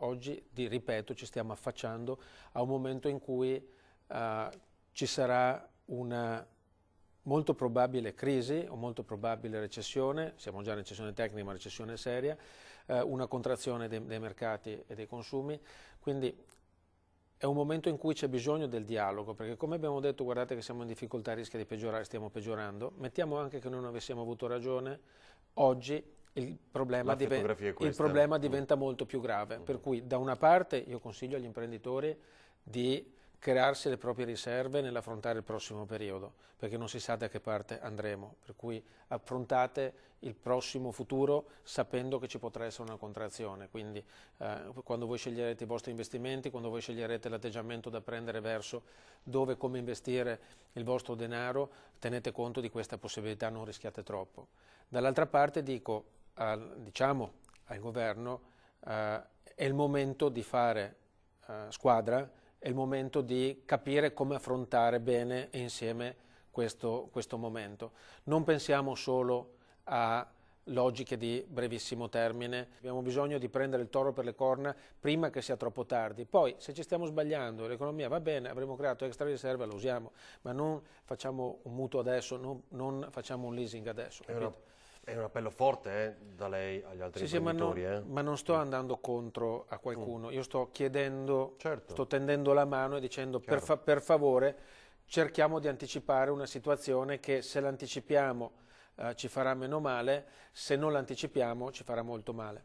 oggi, ripeto, ci stiamo affacciando a un momento in cui ci sarà una molto probabile crisi o molto probabile recessione, siamo già in recessione tecnica ma recessione seria, una contrazione dei mercati e dei consumi, quindi è un momento in cui c'è bisogno del dialogo, perché come abbiamo detto, guardate che siamo in difficoltà, rischia di peggiorare, stiamo peggiorando, mettiamo anche che noi non avessimo avuto ragione, oggi il problema diventa molto più grave, per cui da una parte io consiglio agli imprenditori di crearsi le proprie riserve nell'affrontare il prossimo periodo, perché non si sa da che parte andremo, per cui affrontate il prossimo futuro sapendo che ci potrà essere una contrazione, quindi quando voi sceglierete i vostri investimenti, quando voi sceglierete l'atteggiamento da prendere verso dove e come investire il vostro denaro, tenete conto di questa possibilità, non rischiate troppo. Dall'altra parte diciamo al governo è il momento di fare squadra, è il momento di capire come affrontare bene e insieme questo momento. Non pensiamo solo a logiche di brevissimo termine, abbiamo bisogno di prendere il toro per le corna prima che sia troppo tardi. Poi se ci stiamo sbagliando, l'economia va bene, avremo creato extra riserve, lo usiamo, ma non facciamo un mutuo adesso, non facciamo un leasing adesso. È un appello forte da lei agli altri imprenditori. Ma non sto andando contro a qualcuno, io sto chiedendo, sto tendendo la mano e dicendo per favore cerchiamo di anticipare una situazione che se l'anticipiamo ci farà meno male, se non l'anticipiamo ci farà molto male.